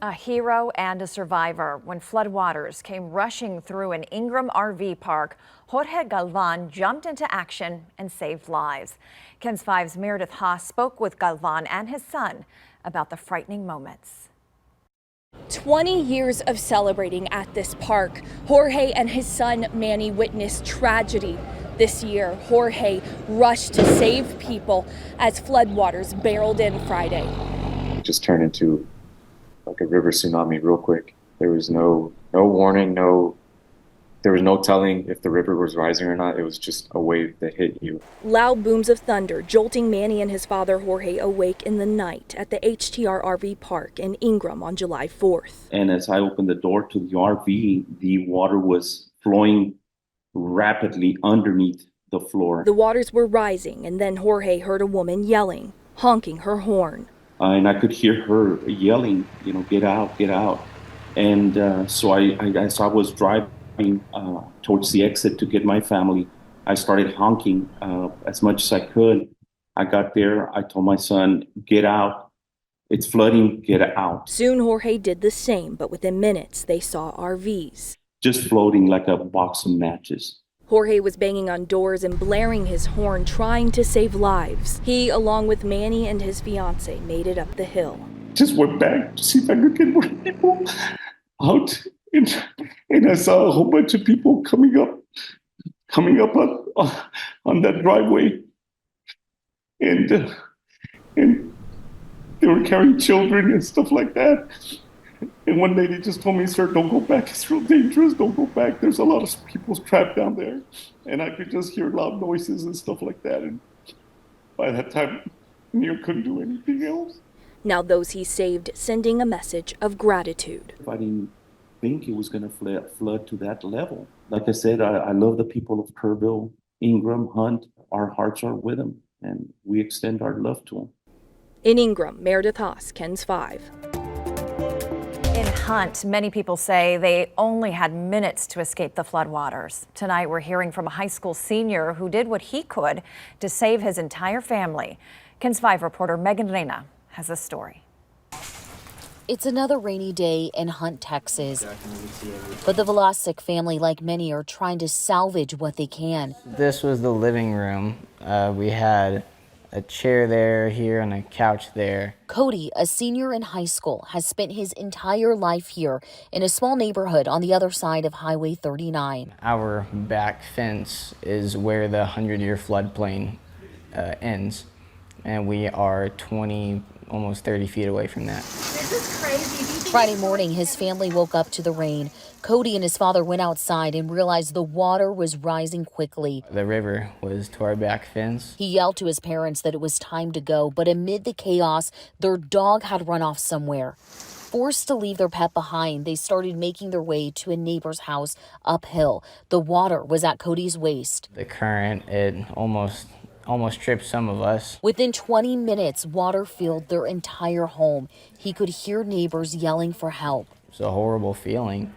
A hero and a survivor. When floodwaters came rushing through an Ingram RV park, Jorge Galvan jumped into action and saved lives. KENS 5's Meredith Haas spoke with Galvan and his son about the frightening moments. 20 years of celebrating at this park, Jorge and his son Manny witnessed tragedy. This year, Jorge rushed to save people as floodwaters barreled in Friday. It just turned into like a river tsunami real quick. There was no warning, there was no telling if the river was rising or not. It was just a wave that hit you. Loud booms of thunder jolting Manny and his father Jorge awake in the night at the HTR RV park in Ingram on July 4th. And as I opened the door to the RV, the water was flowing rapidly underneath the floor. The waters were rising, and then Jorge heard a woman yelling, honking her horn. And I could hear her yelling, get out, get out. And so as I was driving towards the exit to get my family, I started honking as much as I could. I got there, I told my son, get out. It's flooding, get out. Soon Jorge did the same, but within minutes they saw RVs. Just floating like a box of matches. Jorge was banging on doors and blaring his horn, trying to save lives. He, along with Manny and his fiance, made it up the hill. Just went back to see if I could get more people out. And I saw a whole bunch of people coming up on that driveway. And they were carrying children and stuff like that. And one lady just told me, sir, don't go back. It's real dangerous. Don't go back. There's a lot of people trapped down there. And I could just hear loud noises and stuff like that. And by that time, I couldn't do anything else. Now those he saved sending a message of gratitude. I didn't think it was going to flood to that level. Like I said, I love the people of Kerrville, Ingram, Hunt. Our hearts are with them, and we extend our love to them. In Ingram, Meredith Haas, KENS 5. In Hunt, many people say they only had minutes to escape the floodwaters. Tonight, we're hearing from a high school senior who did what he could to save his entire family. KENS 5 reporter Megan Reyna has a story. It's another rainy day in Hunt, Texas. But the Velasic family, like many, are trying to salvage what they can. This was the living room. We had a chair there, here, and a couch there. Cody, a senior in high school, has spent his entire life here in a small neighborhood on the other side of Highway 39. Our back fence is where the 100-year floodplain ends, and we are 20, almost 30 feet away from that. This is crazy. Friday morning, his family woke up to the rain. Cody and his father went outside and realized the water was rising quickly. The river was to our back fence. He yelled to his parents that it was time to go, but amid the chaos, their dog had run off somewhere. Forced to leave their pet behind, they started making their way to a neighbor's house uphill. The water was at Cody's waist. The current, it almost tripped some of us. Within 20 minutes, water filled their entire home. He could hear neighbors yelling for help. It was a horrible feeling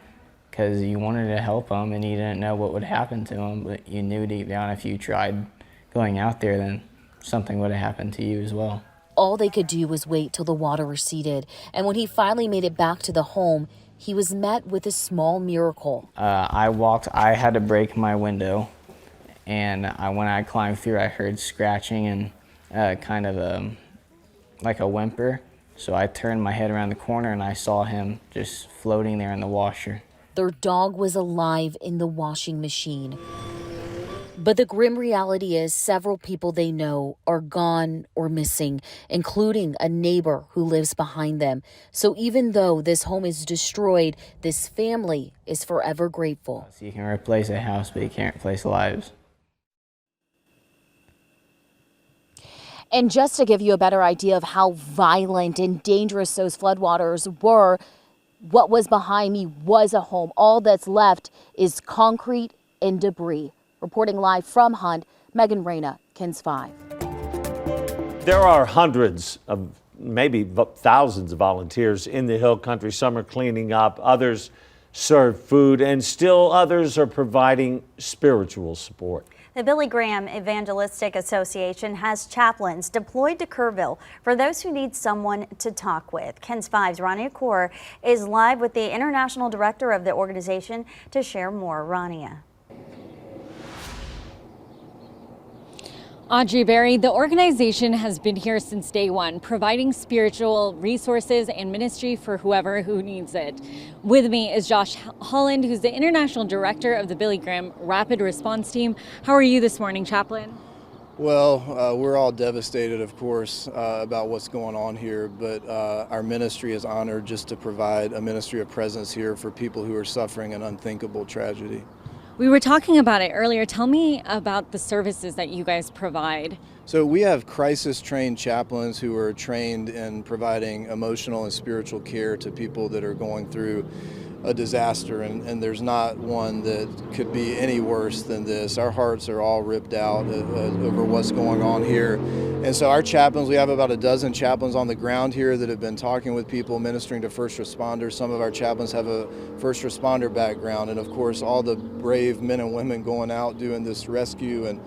because you wanted to help them and you didn't know what would happen to them, but you knew deep down if you tried going out there, then something would have happened to you as well. All they could do was wait till the water receded, and when he finally made it back to the home, he was met with a small miracle. I had to break my window, and when I climbed through, I heard scratching and kind of like a whimper. So I turned my head around the corner and I saw him just floating there in the washer. Their dog was alive in the washing machine. But the grim reality is several people they know are gone or missing, including a neighbor who lives behind them. So even though this home is destroyed, this family is forever grateful. So you can replace a house, but you can't replace lives. And just to give you a better idea of how violent and dangerous those floodwaters were, what was behind me was a home. All that's left is concrete and debris. Reporting live from Hunt, Megan Reyna, KENS 5. There are hundreds of, maybe thousands of volunteers in the Hill Country. Some are cleaning up, others serve food, and still others are providing spiritual support. The Billy Graham Evangelistic Association has chaplains deployed to Kerrville for those who need someone to talk with. KENS 5's Rania Kaur is live with the international director of the organization to share more. Rania. Audrey Berry, the organization has been here since day one, providing spiritual resources and ministry for whoever who needs it. With me is Josh Holland, who's the international director of the Billy Graham Rapid Response Team. How are you this morning, Chaplain? Well, we're all devastated, of course, about what's going on here, but our ministry is honored just to provide a ministry of presence here for people who are suffering an unthinkable tragedy. We were talking about it earlier. Tell me about the services that you guys provide. So we have crisis-trained chaplains who are trained in providing emotional and spiritual care to people that are going through a disaster, and there's not one that could be any worse than this. Our hearts are all ripped out over what's going on here. And so our chaplains, we have about a dozen chaplains on the ground here that have been talking with people, ministering to first responders. Some of our chaplains have a first responder background, and of course all the brave men and women going out doing this rescue and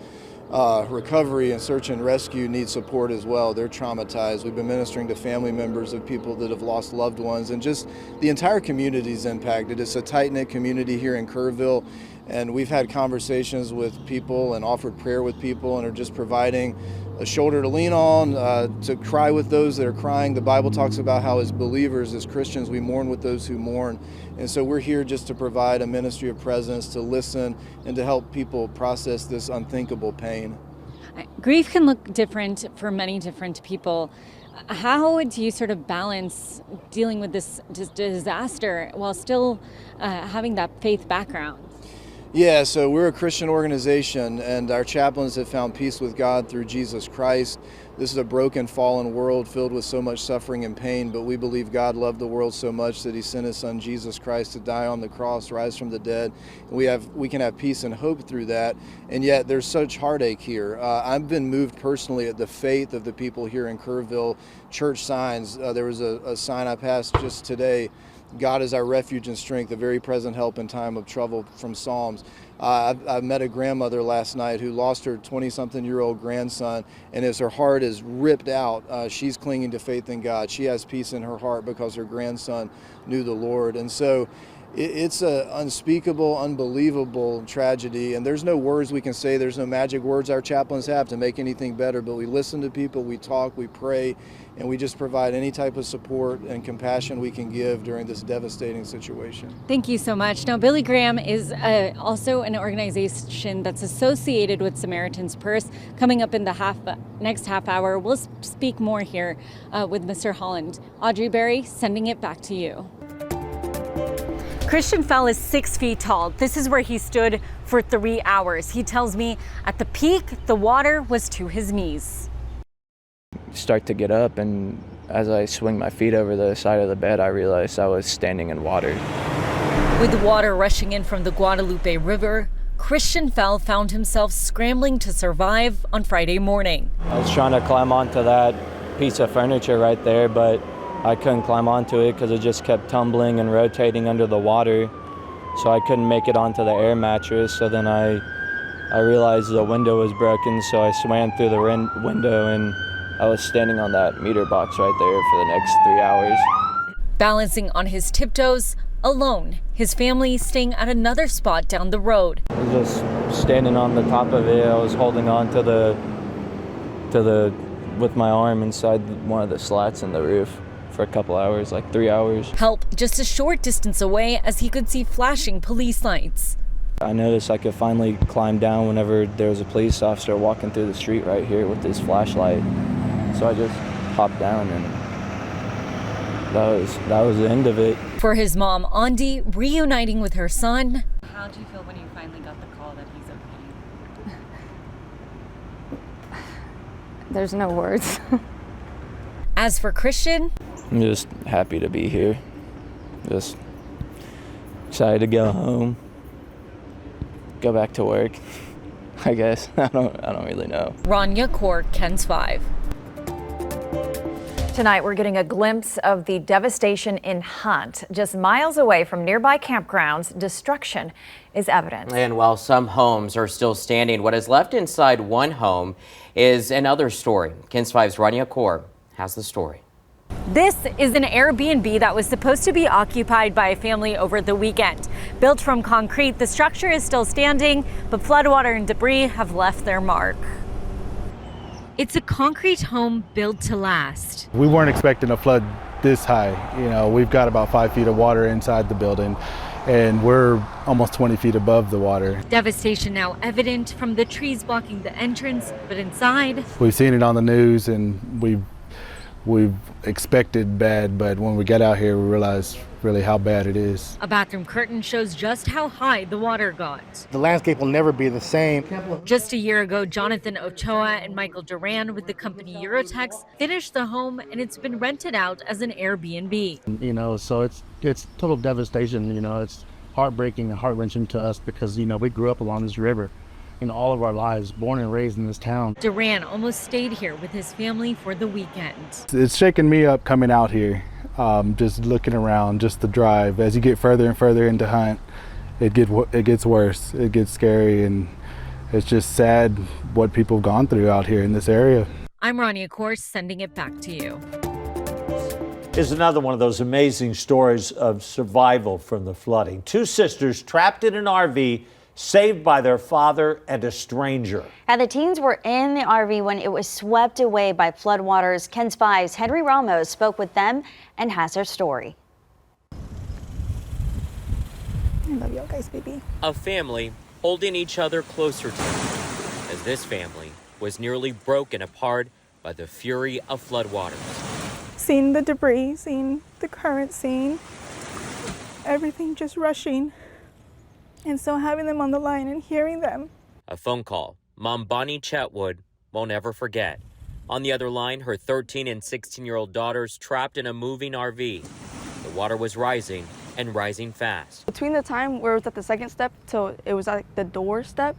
recovery and search and rescue need support as well. They're traumatized. We've been ministering to family members of people that have lost loved ones, and just the entire community is impacted. It's a tight-knit community here in Kerrville, and we've had conversations with people and offered prayer with people and are just providing a shoulder to lean on, to cry with those that are crying. The Bible talks about how as believers, as Christians, we mourn with those who mourn. And so we're here just to provide a ministry of presence, to listen, and to help people process this unthinkable pain. Grief can look different for many different people. How do you sort of balance dealing with this disaster while still having that faith background? Yeah, so we're a Christian organization, and our chaplains have found peace with God through Jesus Christ. This is a broken, fallen world filled with so much suffering and pain, but we believe God loved the world so much that he sent his son Jesus Christ to die on the cross, rise from the dead. We can have peace and hope through that, and yet there's such heartache here. I've been moved personally at the faith of the people here in Kerrville. Church signs, there was a sign I passed just today, God is our refuge and strength, a very present help in time of trouble, from Psalms. I met a grandmother last night who lost her 20-something-year-old grandson, and as her heart is ripped out, she's clinging to faith in God. She has peace in her heart because her grandson knew the Lord. And so it's an unspeakable, unbelievable tragedy, and there's no words we can say, there's no magic words our chaplains have to make anything better, but we listen to people, we talk, we pray, and we just provide any type of support and compassion we can give during this devastating situation. Thank you so much. Now, Billy Graham is also an organization that's associated with Samaritan's Purse. Coming up in the next half hour, we'll speak more here with Mr. Holland. Audrey Berry, sending it back to you. Christian Fell is 6 feet tall. This is where he stood for 3 hours. He tells me at the peak, the water was to his knees. Start to get up, and as I swing my feet over the side of the bed, I realized I was standing in water. With water rushing in from the Guadalupe River, Christian Fell found himself scrambling to survive on Friday morning. I was trying to climb onto that piece of furniture right there, but I couldn't climb onto it because it just kept tumbling and rotating under the water, so I couldn't make it onto the air mattress. So then I realized the window was broken, so I swam through the window, and I was standing on that meter box right there for the next 3 hours. Balancing on his tiptoes, alone, his family staying at another spot down the road. I was just standing on the top of it. I was holding on to the with my arm inside one of the slats in the roof for a couple hours, like 3 hours. Help just a short distance away as he could see flashing police lights. I noticed I could finally climb down whenever there was a police officer walking through the street right here with his flashlight. So I just hopped down, and that was the end of it. For his mom, Andi, reuniting with her son. How do you feel when you finally got the call that he's okay? There's no words. As for Christian, I'm just happy to be here. Just excited to go home, go back to work, I guess. I don't really know. Rania Kaur, KENS 5. Tonight, we're getting a glimpse of the devastation in Hunt. Just miles away from nearby campgrounds, destruction is evident. And while some homes are still standing, what is left inside one home is another story. KENS 5's Rania Kaur has the story. This is an Airbnb that was supposed to be occupied by a family over the weekend. Built from concrete, the structure is still standing, but floodwater and debris have left their mark. It's a concrete home built to last. We weren't expecting a flood this high. You know, we've got about 5 feet of water inside the building, and we're almost 20 feet above the water. Devastation now evident from the trees blocking the entrance, but inside. We've seen it on the news, and we've expected bad, but when we get out here, we realize really how bad it is. A bathroom curtain shows just how high the water got. The landscape will never be the same. Just a year ago, Jonathan Ochoa and Michael Duran with the company Eurotex finished the home, and it's been rented out as an Airbnb. You know, so it's total devastation. You know, it's heartbreaking and heart-wrenching to us because, you know, we grew up along this river. In all of our lives, born and raised in this town. Duran almost stayed here with his family for the weekend. It's shaking me up coming out here, just looking around, just the drive. As you get further and further into Hunt, it gets worse. It gets scary, and it's just sad what people have gone through out here in this area. I'm Rania Kaur, sending it back to you. Is another one of those amazing stories of survival from the flooding. Two sisters trapped in an RV, saved by their father and a stranger. And the teens were in the RV when it was swept away by floodwaters. KENS 5's Henry Ramos spoke with them and has their story. I love y'all guys, baby. A family holding each other closer to them, as this family was nearly broken apart by the fury of floodwaters. Seeing the debris, seeing the current, seeing everything just rushing. And so having them on the line and hearing them. A phone call Mom Bonnie Chetwood won't ever forget. On the other line, her 13 and 16-year-old daughters trapped in a moving RV. The water was rising and rising fast. Between the time where it was at the second step till it was at the door step,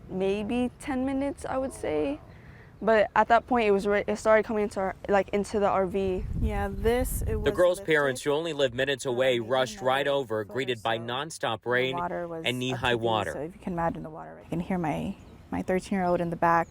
maybe 10 minutes, I would say. But at that point, it started coming into into the RV. Yeah, the girls' parents, who only lived minutes away, rushed right over, greeted by nonstop rain and knee-high water. So if you can imagine the water, I can hear my 13-year-old in the back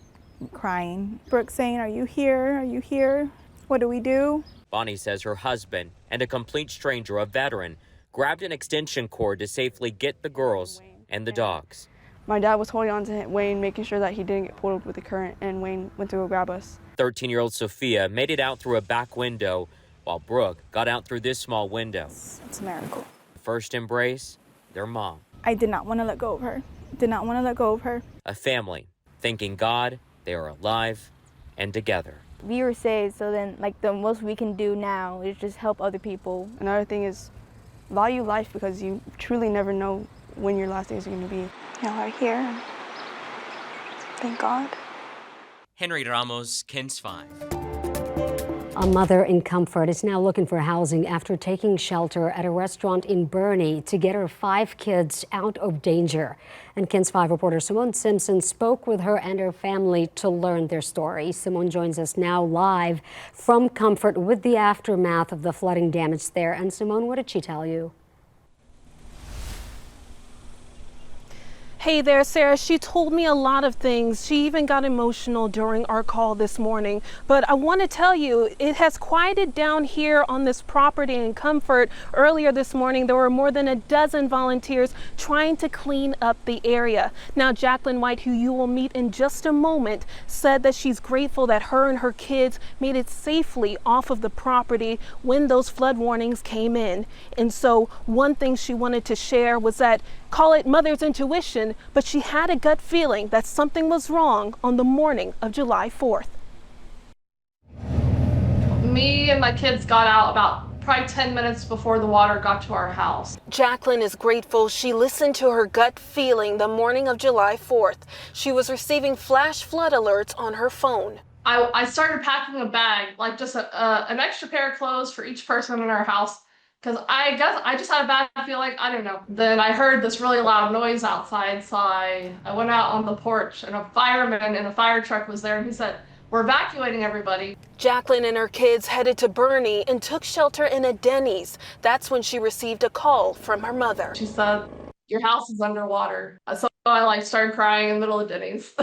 crying. Brooke saying, "Are you here? Are you here? What do we do?" Bonnie says her husband and a complete stranger, a veteran, grabbed an extension cord to safely get the girls and the dogs. My dad was holding on to Wayne, making sure that he didn't get pulled with the current, and Wayne went to go grab us. 13-year-old Sophia made it out through a back window, while Brooke got out through this small window. It's a miracle. First embrace, their mom. I did not want to let go of her. Did not want to let go of her. A family, thanking God they are alive and together. We were saved, so then the most we can do now is just help other people. Another thing is value life, because you truly never know when your last days are going to be. Y'all are here. Thank God. Henry Ramos, KENS 5. A mother in Comfort is now looking for housing after taking shelter at a restaurant in Bernie to get her 5 kids out of danger. And KENS 5 reporter Simone Simpson spoke with her and her family to learn their story. Simone joins us now live from Comfort with the aftermath of the flooding damage there. And Simone, what did she tell you? Hey there, Sarah. She told me a lot of things. She even got emotional during our call this morning. But I want to tell you, it has quieted down here on this property in Comfort. Earlier this morning, there were more than a dozen volunteers trying to clean up the area. Now, Jacqueline White, who you will meet in just a moment, said that she's grateful that her and her kids made it safely off of the property when those flood warnings came in. And so one thing she wanted to share was that, call it mother's intuition, but she had a gut feeling that something was wrong on the morning of July 4th. Me and my kids got out about probably 10 minutes before the water got to our house. Jacqueline is grateful she listened to her gut feeling the morning of July 4th. She was receiving flash flood alerts on her phone. I started packing a bag, like just an extra pair of clothes for each person in our house. Because I guess I just had a bad feeling, I don't know. Then I heard this really loud noise outside, so I went out on the porch, and a fireman in a fire truck was there, and he said, we're evacuating everybody. Jacqueline and her kids headed to Bernie and took shelter in a Denny's. That's when she received a call from her mother. She said, your house is underwater. So I started crying in the middle of Denny's.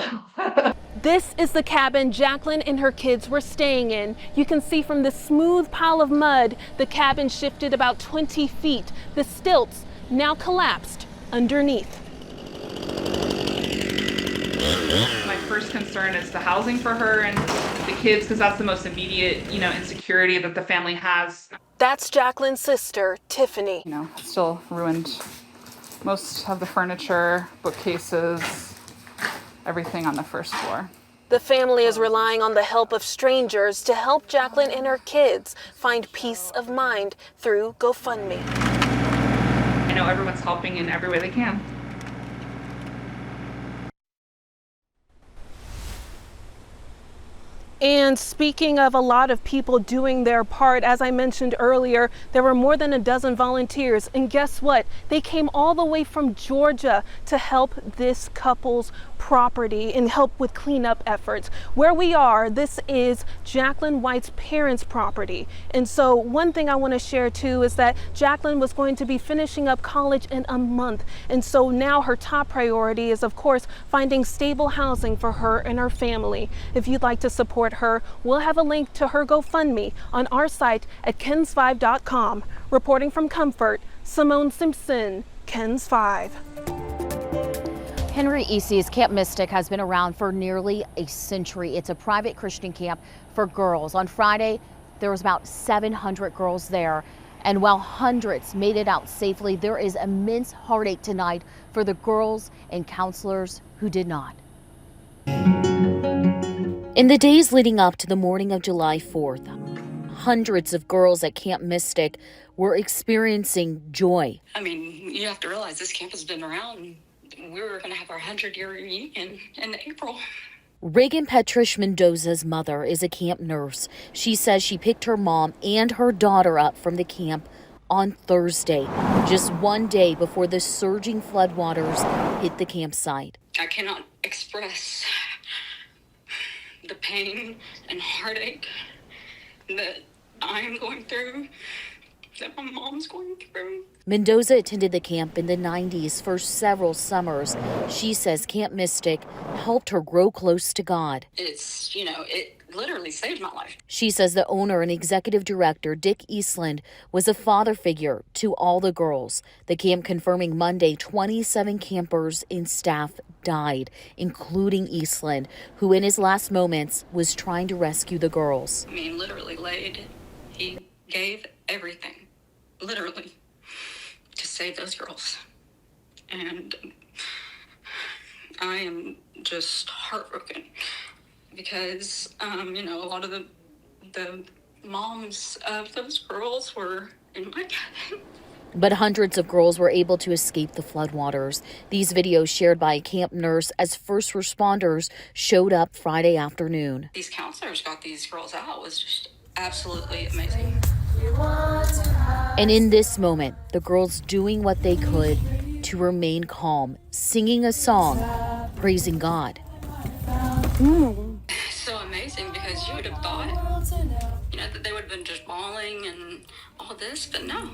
This is the cabin Jacqueline and her kids were staying in. You can see from the smooth pile of mud, the cabin shifted about 20 feet. The stilts now collapsed underneath. My first concern is the housing for her and the kids, because that's the most immediate, insecurity that the family has. That's Jacqueline's sister, Tiffany. Still ruined most of the furniture, bookcases, everything on the first floor. The family is relying on the help of strangers to help Jacqueline and her kids find peace of mind through GoFundMe. I know everyone's helping in every way they can. And speaking of a lot of people doing their part, as I mentioned earlier, there were more than a dozen volunteers. And guess what? They came all the way from Georgia to help this couple's property and help with cleanup efforts. Where we are, this is Jacqueline White's parents' property. And so one thing I want to share too is that Jacqueline was going to be finishing up college in a month. And so now her top priority is, of course, finding stable housing for her and her family. If you'd like to support her, we'll have a link to her GoFundMe on our site at KENS5.com. Reporting from Comfort, Simone Simpson, KENS 5. Henry East's Camp Mystic has been around for nearly a century. It's a private Christian camp for girls. On Friday, there was about 700 girls there. And while hundreds made it out safely, there is immense heartache tonight for the girls and counselors who did not. In the days leading up to the morning of July 4th, hundreds of girls at Camp Mystic were experiencing joy. I mean, you have to realize this camp has been around. We were going to have our 100-year reunion in April. Reagan Petrish Mendoza's mother is a camp nurse. She says she picked her mom and her daughter up from the camp on Thursday, just one day before the surging floodwaters hit the campsite. I cannot express the pain and heartache that I am going through, that my mom's going through. Mendoza attended the camp in the 90s for several summers. She says Camp Mystic helped her grow close to God. It's, it literally saved my life. She says the owner and executive director, Dick Eastland, was a father figure to all the girls. The camp confirming Monday 27 campers and staff died, including Eastland, who in his last moments was trying to rescue the girls. I mean, literally he gave everything, literally, to save those girls. And I am just heartbroken because, a lot of the moms of those girls were in my cabin. But hundreds of girls were able to escape the floodwaters. These videos shared by a camp nurse as first responders showed up Friday afternoon. These counselors got these girls out. It was just absolutely amazing. And in this moment, the girls doing what they could to remain calm, singing a song, praising God. So amazing, because you would have thought, that they would have been just bawling and all this, but no.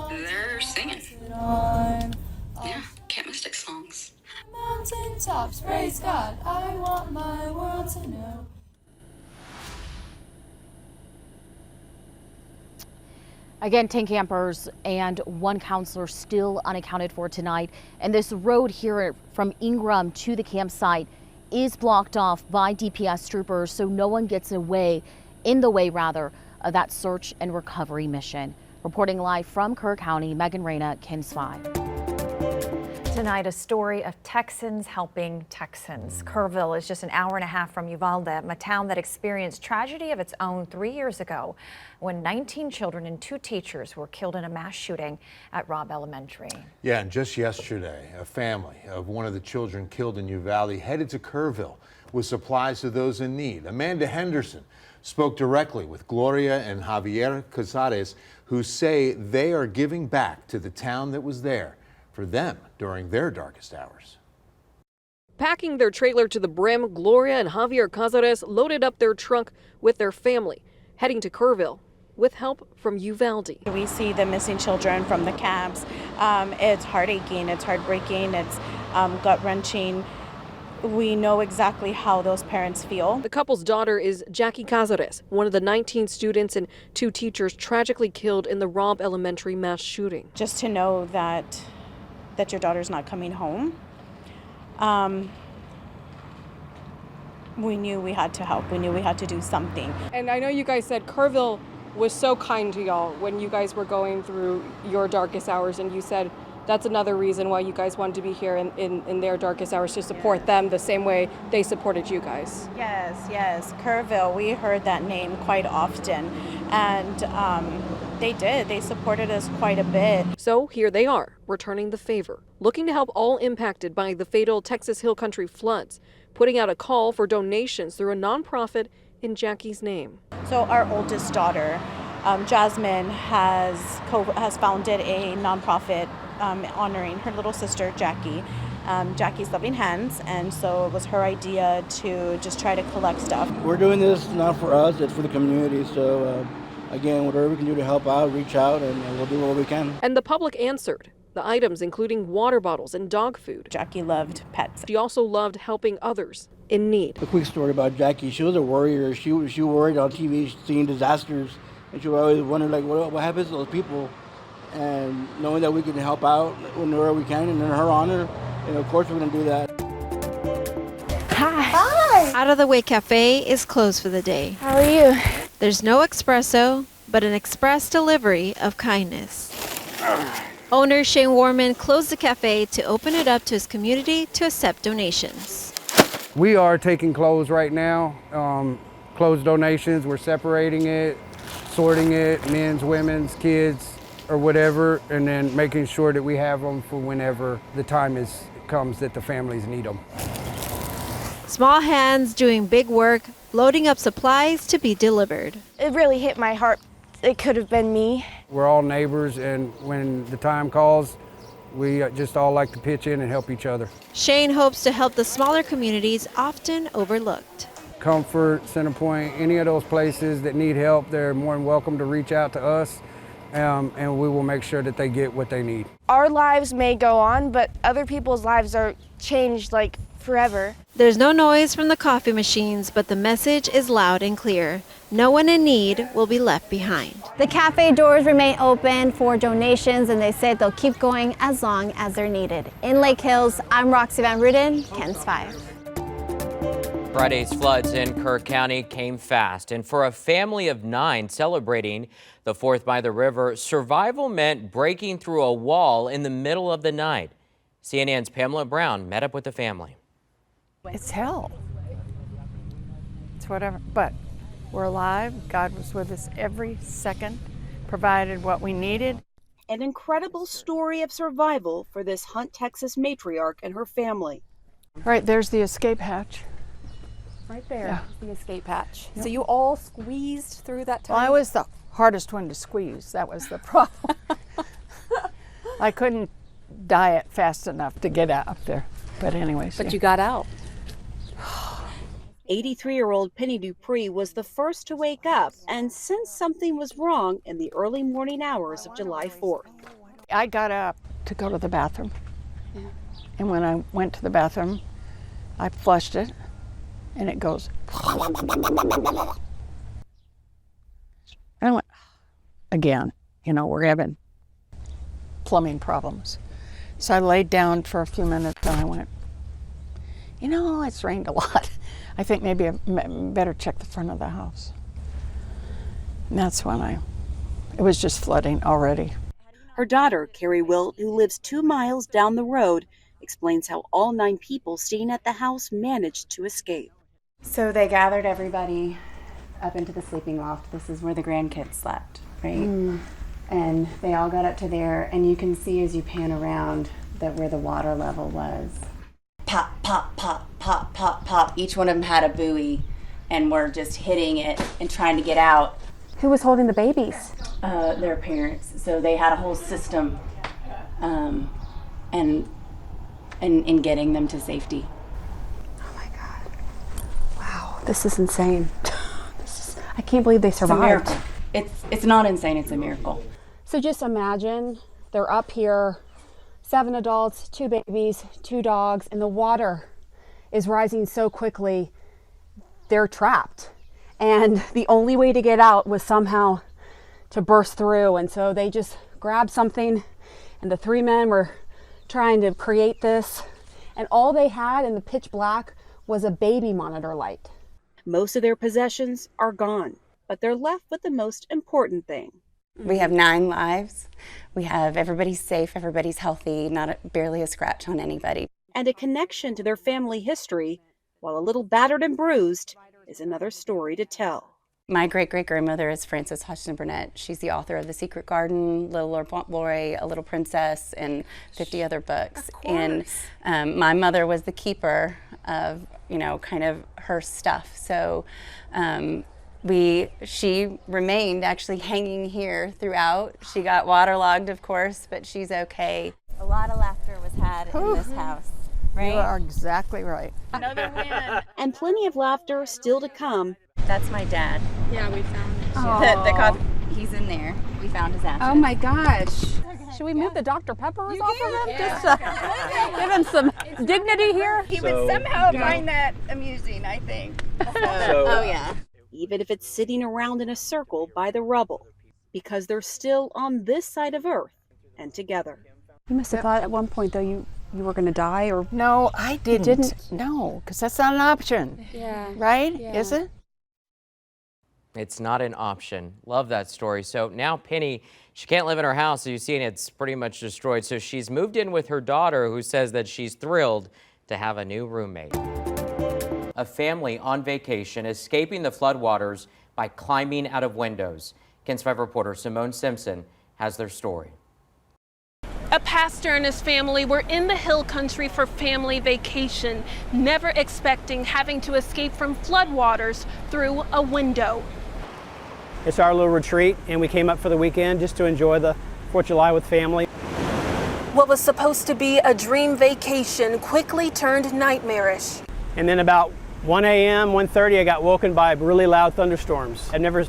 They're singing. Yeah, Camp Mystic songs. Mountaintops, praise God, I want my world to know. Again, 10 campers and one counselor still unaccounted for tonight. And this road here from Ingram to the campsite is blocked off by DPS troopers, so no one gets in the way of that search and recovery mission. Reporting live from Kerr County, Megan Reyna, KENS 5. Tonight, a story of Texans helping Texans. Kerrville is just an hour and a half from Uvalde, a town that experienced tragedy of its own 3 years ago when 19 children and 2 teachers were killed in a mass shooting at Robb Elementary. Yeah, and just yesterday, a family of one of the children killed in Uvalde headed to Kerrville with supplies to those in need. Amanda Henderson spoke directly with Gloria and Javier Casares, who say they are giving back to the town that was there for them during their darkest hours. Packing their trailer to the brim, Gloria and Javier Cazares loaded up their trunk with their family, heading to Kerrville with help from Uvalde. We see the missing children from the cabs. It's heartaching, it's heartbreaking, it's gut-wrenching. We know exactly how those parents feel. The couple's daughter is Jackie Cazares, one of the 19 students and 2 teachers tragically killed in the Robb Elementary mass shooting. Just to know that your daughter's not coming home, we knew we had to help. We knew we had to do something. And I know you guys said Kerrville was so kind to y'all when you guys were going through your darkest hours, and you said that's another reason why you guys wanted to be here in their darkest hours, to support them the same way they supported you guys. Yes, Kerrville, we heard that name quite often, and they did. They supported us quite a bit. So here they are, returning the favor, looking to help all impacted by the fatal Texas Hill Country floods, putting out a call for donations through a nonprofit in Jackie's name. So our oldest daughter, Jasmine, has founded a nonprofit honoring her little sister, Jackie, Jackie's Loving Hands, and so it was her idea to just try to collect stuff. We're doing this not for us, it's for the community, so again, whatever we can do to help out, reach out, and we'll do what we can. And the public answered. The items including water bottles and dog food. Jackie loved pets. She also loved helping others in need. A quick story about Jackie. She was a warrior. She worried on TV seeing disasters, and she would always wonder like what happens to those people. And knowing that we can help out whenever we can, and in her honor, and of course we're going to do that. Hi. Out of the Way Cafe is closed for the day. How are you? There's no espresso, but an express delivery of kindness. Owner Shane Warman closed the cafe to open it up to his community to accept donations. We are taking clothes right now, clothes donations. We're separating it, sorting it, men's, women's, kids, or whatever, and then making sure that we have them for whenever the time comes that the families need them. Small hands doing big work, loading up supplies to be delivered. It really hit my heart. It could have been me. We're all neighbors, and when the time calls, we just all like to pitch in and help each other. Shane hopes to help the smaller communities often overlooked. Comfort, Centerpoint, any of those places that need help, they're more than welcome to reach out to us, and we will make sure that they get what they need. Our lives may go on, but other people's lives are changed like forever. There's no noise from the coffee machines, but the message is loud and clear. No one in need will be left behind. The cafe doors remain open for donations, and they say they'll keep going as long as they're needed. In Lake Hills, I'm Roxy Van Ruden, KENS 5. Friday's floods in Kerr County came fast, and for a family of 9 celebrating the 4th by the river, survival meant breaking through a wall in the middle of the night. CNN's Pamela Brown met up with the family. It's hell. It's whatever, but we're alive. God was with us every second, provided what we needed. An incredible story of survival for this Hunt, Texas matriarch and her family. Right, there's the escape hatch. Right there, the escape hatch. Yep. So you all squeezed through that time? Well, I was the hardest one to squeeze. That was the problem. I couldn't diet fast enough to get out there. But anyways. But you got out. 83-year-old Penny Dupree was the first to wake up and sensed something was wrong in the early morning hours of July 4th. I got up to go to the bathroom. And when I went to the bathroom, I flushed it, and it goes. And I went, again, we're having plumbing problems. So I laid down for a few minutes, and I went, it's rained a lot. I think maybe I better check the front of the house. And that's when it was just flooding already. Her daughter, Carrie Wilt, who lives 2 miles down the road, explains how all 9 people staying at the house managed to escape. So they gathered everybody up into the sleeping loft. This is where the grandkids slept, right? And they all got up to there, and you can see as you pan around that where the water level was. Pop, pop, pop, pop, pop, pop. Each one of them had a buoy, and were just hitting it and trying to get out. Who was holding the babies? Their parents. So they had a whole system, and in getting them to safety. This is insane. I can't believe they survived. It's a miracle. It's not insane, it's a miracle. So just imagine they're up here, 7 adults, 2 babies, 2 dogs, and the water is rising so quickly, they're trapped. And the only way to get out was somehow to burst through. And so they just grabbed something, and the 3 men were trying to create this. And all they had in the pitch black was a baby monitor light. Most of their possessions are gone, but they're left with the most important thing. We have 9 lives. We have everybody's safe, everybody's healthy, barely a scratch on anybody. And a connection to their family history, while a little battered and bruised, is another story to tell. My great-great-grandmother is Frances Hodgson Burnett. She's the author of The Secret Garden, Little Lord Fauntleroy, A Little Princess, and 50 other books. And my mother was the keeper of, kind of her stuff. So she remained actually hanging here throughout. She got waterlogged, of course, but she's okay. A lot of laughter was had in this house, right? You are exactly right. Another win. And plenty of laughter still to come. That's my dad. Yeah, we found it. He's in there. We found his ashes. Oh my gosh. Should we move the Dr. Peppers off of him? Yeah. Just give him some dignity here? He would somehow find that amusing, I think. Oh, yeah. Even if it's sitting around in a circle by the rubble, because they're still on this side of Earth and together. You must have thought at one point, though, you were going to die, or... No, I didn't. You didn't? No, because that's not an option. Yeah. Right? Yeah. Is it? It's not an option. Love that story. So now Penny, she can't live in her house. So you've seen it's pretty much destroyed. So she's moved in with her daughter, who says that she's thrilled to have a new roommate. A family on vacation escaping the floodwaters by climbing out of windows. KENS 5 reporter Simone Simpson has their story. A pastor and his family were in the hill country for family vacation, never expecting having to escape from floodwaters through a window. It's our little retreat, and we came up for the weekend just to enjoy the 4th of July with family. What was supposed to be a dream vacation quickly turned nightmarish. And then about 1 a.m., 1:30, I got woken by really loud thunderstorms. I've never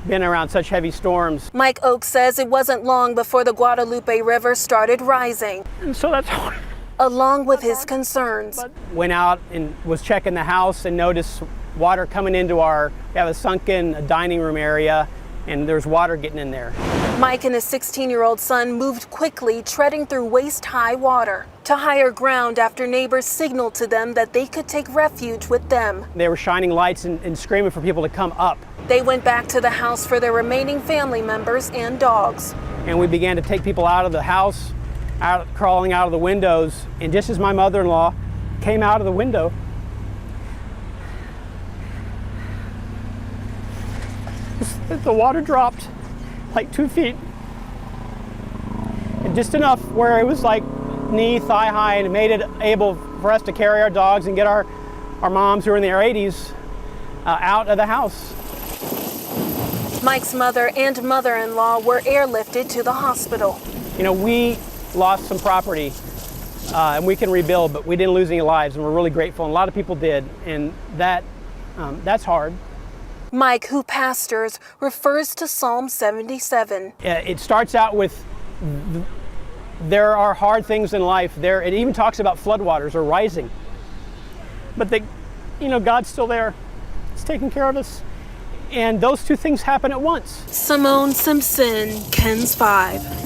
been around such heavy storms. Mike Oakes says it wasn't long before the Guadalupe River started rising. And so that's hard. Along with his concerns. Went out and was checking the house and noticed water coming into we have a sunken dining room area, and there's water getting in there. Mike and his 16-year-old son moved quickly, treading through waist-high water to higher ground after neighbors signaled to them that they could take refuge with them. They were shining lights and screaming for people to come up. They went back to the house for their remaining family members and dogs. And we began to take people out of the house, crawling out of the windows, and just as my mother-in-law came out of the window, the water dropped like 2 feet, and just enough where it was like knee, thigh high, and it made it able for us to carry our dogs and get our moms who are in their 80s out of the house. Mike's mother and mother-in-law were airlifted to the hospital. You know, we lost some property and we can rebuild, but we didn't lose any lives, and we're really grateful, and a lot of people did, and that's hard. Mike, who pastors, refers to Psalm 77. It starts out with, there are hard things in life. It even talks about floodwaters are rising. But God's still there. He's taking care of us. And those two things happen at once. Simone Simpson, KENS 5.